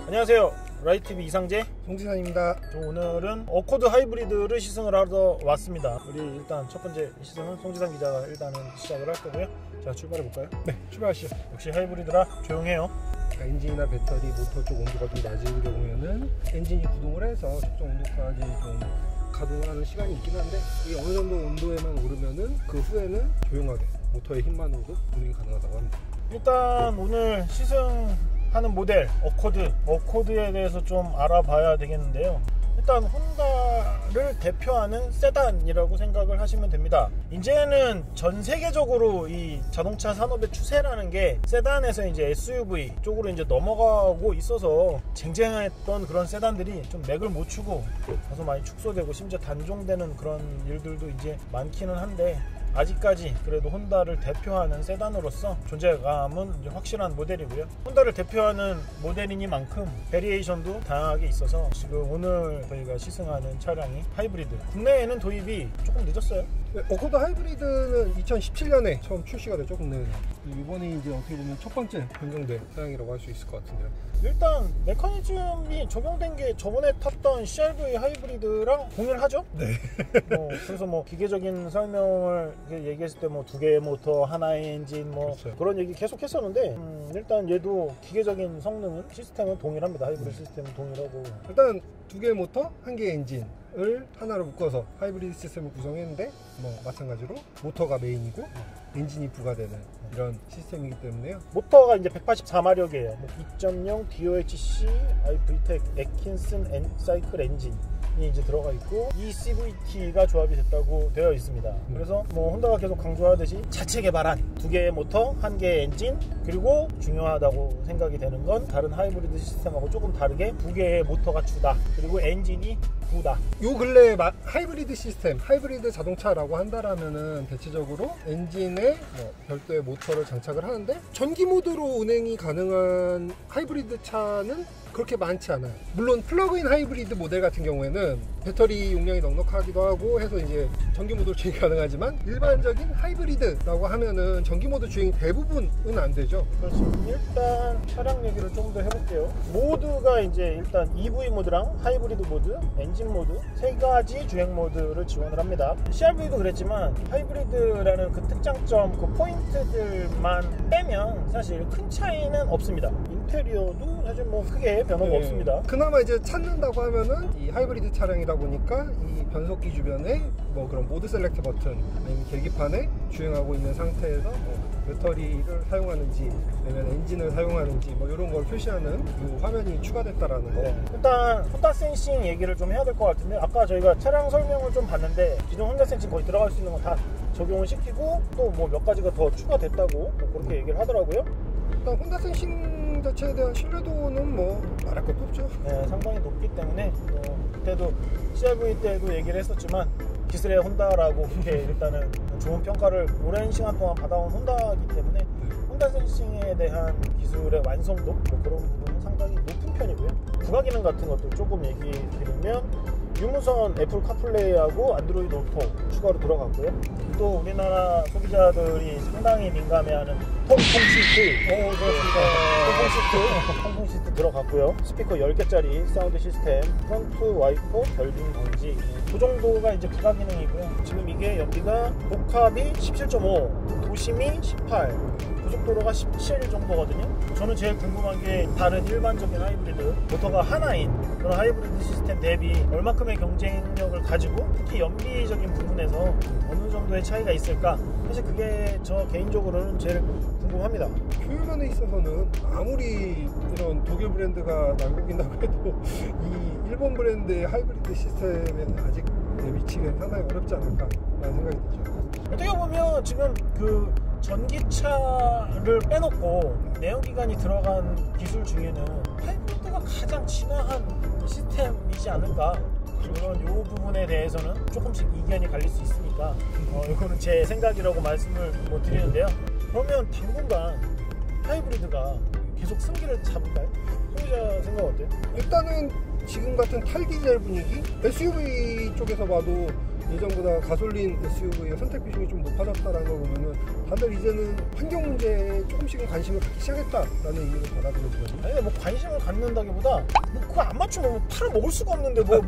안녕하세요. 라이트TV 이상재 송지산입니다. 오늘은 어코드 하이브리드를 시승을 하러 왔습니다. 우리 일단 첫 번째 시승은 송지산 기자가 일단은 시작을 할 거고요. 자, 출발해 볼까요? 네, 출발하시죠. 역시 하이브리드라 조용해요. 엔진이나 배터리, 모터 쪽 온도가 좀 낮은 경우에는 엔진이 구동을 해서 적정 온도까지 좀 가동을 하는 시간이 있긴 한데, 이게 어느 정도 온도에만 오르면은 그 후에는 조용하게 모터의 힘만으로도 운행이 가능하다고 합니다. 일단 오늘 시승하는 모델 어코드에 대해서 좀 알아봐야 되겠는데요. 일단 혼다를 대표하는 세단이라고 생각을 하시면 됩니다. 이제는 전 세계적으로 이 자동차 산업의 추세라는 게 세단에서 이제 SUV 쪽으로 이제 넘어가고 있어서 쟁쟁했던 그런 세단들이 좀 맥을 못 추고 다소 많이 축소되고 심지어 단종되는 그런 일들도 이제 많기는 한데, 아직까지 그래도 혼다를 대표하는 세단으로서 존재감은 이제 확실한 모델이고요. 혼다를 대표하는 모델이니만큼 베리에이션도 다양하게 있어서 지금 오늘 저희가 시승하는 차량이 하이브리드. 국내에는 도입이 조금 늦었어요. 네, 어코드 하이브리드는 2017년에 처음 출시가 됐죠, 국내에는. 이번이 이제 어떻게 보면 첫 번째 변경된 차량이라고 할 수 있을 것 같은데요. 일단 메커니즘이 적용된 게 저번에 탔던 CR-V 하이브리드랑 동일하죠? 네. 그래서 뭐 기계적인 설명을 얘기했을 때 뭐 두 개의 모터, 하나의 엔진 그렇죠. 그런 얘기 계속 했었는데, 일단 얘도 기계적인 성능은 시스템은 동일합니다. 하이브리드 시스템은 동일하고. 일단 두 개의 모터, 한 개의 엔진을 하나로 묶어서 하이브리드 시스템을 구성했는데, 뭐 마찬가지로 모터가 메인이고 엔진이 부가되는 이런 시스템이기 때문에요. 모터가 이제 184마력이에요. 2.0 DOHC VTEC 애킨슨 사이클 엔진이 이제 들어가 있고, ECVT가 조합이 됐다고 되어 있습니다. 그래서 뭐 혼다가 계속 강조하듯이 자체 개발한 두 개의 모터, 한 개의 엔진, 그리고 중요하다고 생각이 되는 건 다른 하이브리드 시스템하고 조금 다르게 두 개의 모터가 주다, 그리고 엔진이 구다. 요 근래 하이브리드 시스템, 하이브리드 자동차라고 한다라면은 대체적으로 엔진에 뭐 별도의 모터를 장착을 하는데, 전기 모드로 운행이 가능한 하이브리드 차는 그렇게 많지 않아요. 물론 플러그인 하이브리드 모델 같은 경우에는 배터리 용량이 넉넉하기도 하고 해서 이제 전기 모드로 주행이 가능하지만, 일반적인 하이브리드라고 하면은 전기 모드 주행이 대부분은 안 되죠. 그렇습니다. 일단 차량 얘기를 좀 더 해볼게요. 모드가 이제 일단 EV 모드랑 하이브리드 모드, 엔진 모드 세 가지 주행 모드를 지원을 합니다. CR-V도 그랬지만 하이브리드라는 그 특장점, 그 포인트들만 빼면 사실 큰 차이는 없습니다. 인테리어도 사실 뭐 크게 변화가 없습니다. 그나마 이제 찾는다고 하면은 이 하이브리드 차량이다 보니까 이 변속기 주변에 뭐 그런 모드 셀렉트 버튼, 아니면 계기판에 주행하고 있는 상태에서 뭐 배터리를 사용하는지 아니면 엔진을 사용하는지 뭐 이런 걸 표시하는 이 화면이 추가됐다라는 거. 네. 일단 혼다 센싱 얘기를 좀 해야 될 것 같은데, 아까 저희가 차량 설명을 좀 봤는데 기존 혼다 센싱 거의 들어갈 수 있는 거 다 적용을 시키고 또 뭐 몇 가지가 더 추가됐다고 뭐 그렇게 얘기를 하더라고요. 일단 혼다 센싱 자체에 대한 신뢰도는 뭐 말할 것도 없죠. 네, 상당히 높기 때문에 그때도 CR-V 때도 얘기를 했었지만 기술의 혼다라고 그렇게 일단은 좋은 평가를 오랜 시간 동안 받아온 혼다이기 때문에 혼다 센싱에 대한 기술의 완성도 뭐 그런 부분은 상당히 높은 편이고요. 부가 기능 같은 것도 조금 얘기 드리면, 유무선 애플 카플레이하고 안드로이드 오토 추가로 들어갔고요. 또 우리나라 소비자들이 상당히 민감해하는 통풍 시트, 통풍 시트 들어갔고요. 스피커 10개짜리 사운드 시스템, 프론트 와이퍼, 결빙 방지, 그 정도가 이제 부가 기능이고요. 지금 이게 연비가 복합이 17.5, 도심이 18, 고속도로가 17 정도거든요. 저는 제일 궁금한 게 다른 일반적인 하이브리드 모터가 하나인 그런 하이브리드 시스템 대비 얼마큼의 경쟁력을 가지고, 특히 연비적인 부분에서 어느 정도의 차이가 있을까? 사실 그게 저 개인적으로는 제일 궁금합니다. 효율면에 있어서는 아무리 이런 독일 브랜드가 날고긴다고 해도 이 일본 브랜드의 하이브리드 시스템에는 아직 미치기는 상당히 어렵지 않을까라는 생각이 들죠. 어떻게 보면 지금 그 전기차를 빼놓고 내연기관이 들어간 기술 중에는 하이브리드가 가장 진화한 시스템이지 않을까. 물론 이 부분에 대해서는 조금씩 이견이 갈릴 수 있으니까 이거는 제 생각이라고 말씀을 뭐 드리는데요. 그러면 당분간 하이브리드가 계속 승기를 잡을까요? 소비자 생각 어때요? 일단은 지금 같은 탈디젤 분위기, SUV 쪽에서 봐도 예전보다 가솔린 SUV의 선택 비중이 좀 높아졌다는 거 보면은 다들 이제는 환경 문제에 조금씩은 관심을 갖기 시작했다라는 의미로 받아들여지거든요. 아니 뭐 관심을 갖는다기보다 뭐 그거 안 맞추면 뭐 팔을 먹을 수가 없는데 뭐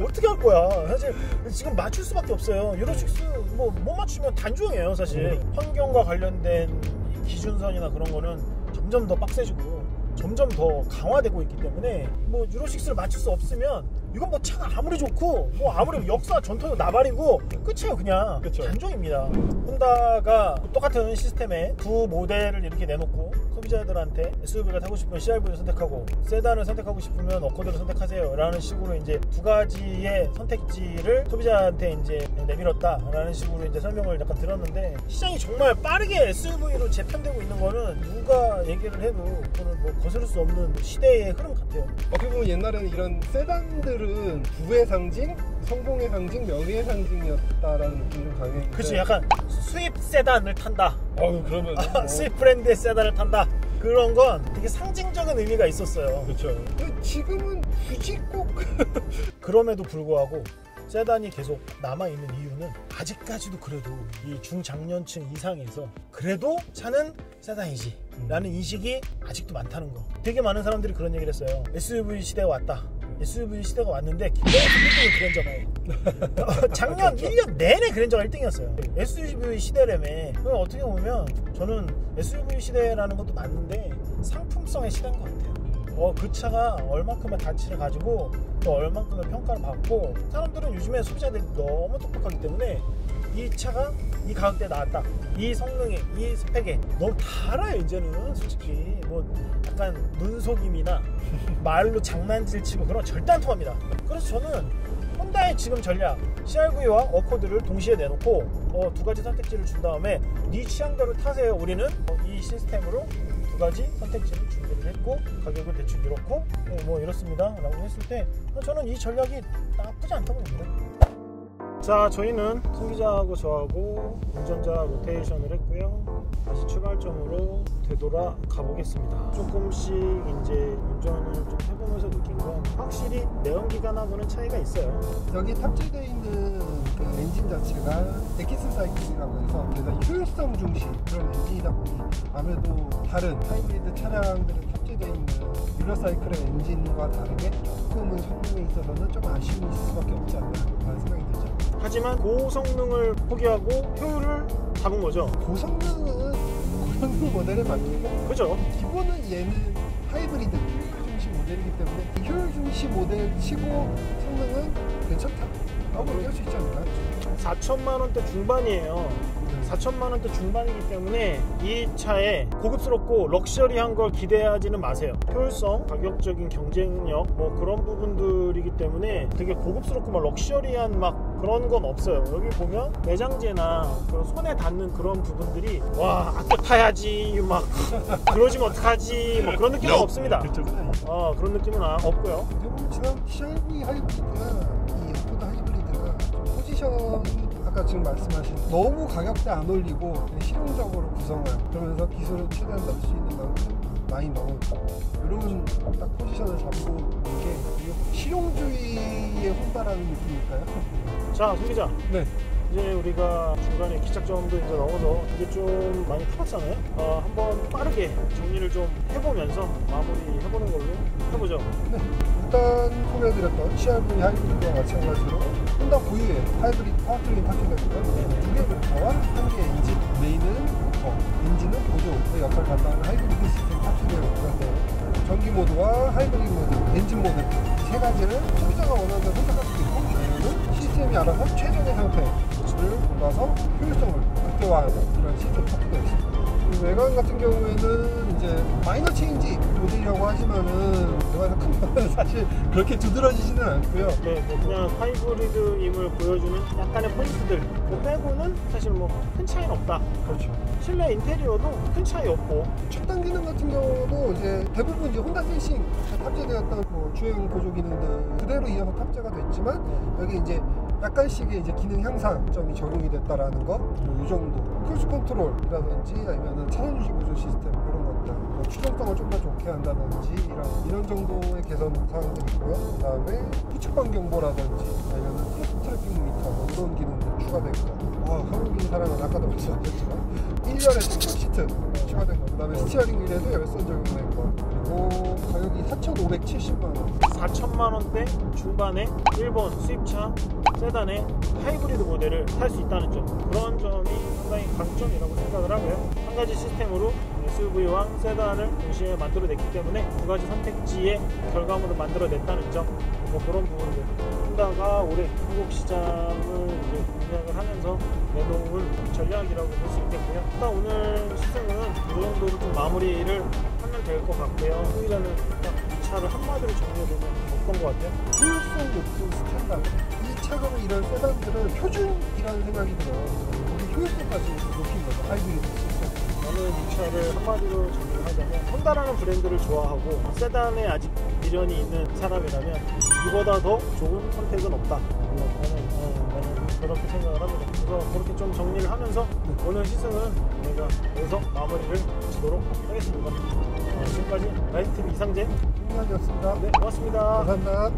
어떻게 할 거야. 사실 지금 맞출 수밖에 없어요. 유로식스 뭐 못 맞추면 단종이에요 사실. 환경과 관련된 기준선이나 그런 거는 점점 더 빡세지고 점점 더 강화되고 있기 때문에 뭐 유로6를 맞출 수 없으면 이건 뭐 차가 아무리 좋고 뭐 아무리 역사 전통이 나발이고 끝이에요. 그냥 그쵸. 단종입니다. 혼다가 똑같은 시스템에 두 모델을 이렇게 내놓고 소비자들한테 SUV가 타고 싶으면 CR-V를 선택하고 세단을 선택하고 싶으면 어코드를 선택하세요 라는 식으로 이제 두 가지의 선택지를 소비자한테 이제 내밀었다 라는 식으로 이제 설명을 약간 들었는데, 시장이 정말 빠르게 SUV로 재편되고 있는 거는 누가 얘기를 해도 그거는 뭐 거스를 수 없는 시대의 흐름 같아요. 어떻게 보면 옛날에는 이런 세단들은 부의 상징, 성공의 상징, 명예의 상징이었다라는 느낌이 좀 강했는데. 그치, 약간 수입 세단을 탄다. 그러면 수입 브랜드의 세단을 탄다. 그런 건 되게 상징적인 의미가 있었어요. 그렇죠. 지금은 굳이 꼭 그럼에도 불구하고 세단이 계속 남아있는 이유는 아직까지도 그래도 이 중장년층 이상에서 그래도 차는 세단이지 라는 인식이 아직도 많다는 거. 되게 많은 사람들이 그런 얘기를 했어요. SUV 시대가 왔다. SUV 시대가 왔는데 계속 1등이 그랜저가요. 작년 1년 내내 그랜저가 1등이었어요. SUV 시대라며. 어떻게 보면 저는 SUV 시대라는 것도 맞는데 상품성의 시대인 것 같아요. 그 차가 얼만큼의 가치를 가지고 또 얼만큼의 평가를 받고, 사람들은 요즘에 소비자들이 너무 똑똑하기 때문에 이 차가 이 가격대에 나왔다, 이 성능에, 이 스펙에 너무 다 알아요. 이제는 솔직히 뭐 약간 눈속임이나 말로 장난질 치고 그런 거 절대 안 통합니다. 그래서 저는 혼다의 지금 전략 CR-V와 어코드를 동시에 내놓고 두 가지 선택지를 준 다음에 네 취향대로 타세요. 우리는 이 시스템으로 두 가지 선택지를 준비를 했고 가격은 대충 이렇고 뭐 이렇습니다 라고 했을 때 저는 이 전략이 나쁘지 않다고 봅니다. 자, 저희는 승기자하고 저하고 운전자 로테이션을 했고요. 다시 출발점으로 되돌아 가보겠습니다. 조금씩 이제 운전을 좀 해보면서 느낀 건 확실히 내연기관하고는 차이가 있어요. 여기 탑재되어 있는 그 엔진 자체가 엑기스 사이클이라고 해서 대단히 효율성 중심 그런 엔진이다 보니 아무래도 다른 하이브리드 차량들에 탑재되어 있는 유로 사이클의 엔진과 다르게 조금은 성능에 있어서는 좀 아쉬움이 있을 수밖에 없지 않나 라는 생각이 들죠. 하지만 고성능을 포기하고 효율을 잡은 거죠. 고성능은 고성능 모델에 맡기고, 그죠? 기본은 얘는 하이브리드 중심 모델이기 때문에 이 효율 중심 모델 치고 성능은 괜찮다 라고 얘기할 수 있지 않나. 4천만 원대 중반이에요. 4천만 원대 중반이기 때문에 이 차에 고급스럽고 럭셔리한 걸 기대하지는 마세요. 효율성, 가격적인 경쟁력 뭐 그런 부분들이기 때문에 되게 고급스럽고 막 럭셔리한 막 그런 건 없어요. 여기 보면 내장재나 그런 손에 닿는 그런 부분들이 와 아껴 타야지 막 그러지면 어떡하지 뭐 그런 느낌은 없습니다. 그런 느낌은 없고요. 지난 CR-V 하이브리드나 이 어코드 하이브리드가 포지션이 아까 지금 말씀하신 너무 가격대 안 올리고 실용적으로 구성한, 그러면서 기술을 최대한 넣을 수 있는 만큼 많이 넣어주고 이런 딱 포지션을 잡고 이게 실용주의의 혼다라는 느낌일까요? 자, 소비자. 네. 이제 우리가 중간에 기착점도 이제 넣어서 이제 좀 많이 타봤잖아요. 한번 빠르게 정리를 좀 해보면서 마무리 해보는 걸로 해보죠. 네. 일단 소개해드렸던 CR-V 하이브리드와 마찬가지로 혼다 고유의 하이브리드 파워트레인 탑재되고요. 두 개 모터와 한 개 엔진, 메인은 모터, 엔진은 보조의 역할을 담당하는 하이브리드 시스템이 탑재되어 있고요. 전기 모드와 하이브리드 모드, 엔진 모드 세 가지를 소비자가 원하는 대로 선택할 수 있고, 내용은 시스템이 알아서 최종의 상태를 골라서 효율성을 극대화하는 그런 시스템이 탑재되어 있습니다. 외관 같은 경우에는 이제 마이너 체인지 모델이라고 하지만은 외관에서 큰 변화는 사실 그렇게 두드러지지는 않고요. 네, 뭐 그냥 하이브리드임을 보여주는 약간의 포인트들 그거 빼고는 사실 뭐 큰 차이는 없다. 그렇죠. 실내 인테리어도 큰 차이 없고, 첨단 기능 같은 경우도 이제 대부분 이제 혼다 센싱 탑재되었던 뭐 주행 보조 기능들 그대로 이어서 탑재가 됐지만 여기 이제 약간씩의 이제 기능 향상점이 적용이 됐다라는 거, 이 정도. 크루즈 컨트롤이라든지 아니면은 차선 유지 보조 시스템 이런 것들, 뭐 수동성을 좀 더 좋게 한다든지 이런 정도의 개선 사항들이 있고요. 그 다음에 후측방 경보라든지 아니면 트래픽 미터 뭐 이런 기능도 추가되고, 한국인 사람은 아까도 말씀하셨지만 1년에 싱글 시트 추가된 거, 그 다음에 스티어링 휠에도 열선 적용된 거, 그리고 가격이 4,570만원. 4천만원대 중반에 일본 수입차 세단의 하이브리드 모델을 탈 수 있다는 점, 그런 점이 상당히 강점이라고 생각을 하고요. 한 가지 시스템으로 SUV와 세단을 동시에 만들어냈기 때문에 두 가지 선택지의 결과물을 만들어냈다는 점, 뭐 그런 부분들, 혼다가 올해 한국 시장을 이제 공략을 하면서 내놓을 전략이라고 볼 수 있겠고요. 일단 오늘 시승은 이 정도로 좀 마무리를 하면 될 것 같고요. 후기자는 딱 이 차를 한마디로 정리해보면 어떤 것 같아요? 효율성 높은 스탠다드. 이 차가 이런 세단들은 표준이라는 생각이 들어요. 우리 효율성까지 높인 거죠, 하이브리드 시스템. 저는 이 차를 한마디로 정리를 하자면, 혼다라는 브랜드를 좋아하고 세단에 아직 미련이 있는 사람이라면 이보다 더 좋은 선택은 없다. 나는 그렇게 생각을 합니다. 그래서 그렇게 좀 정리를 하면서 오늘 시승은 저희가 여기서 마무리를 지도록 하겠습니다. 지금까지 라이트TV 이상재 김현이었습니다. 네, 고맙습니다. 감사합니다.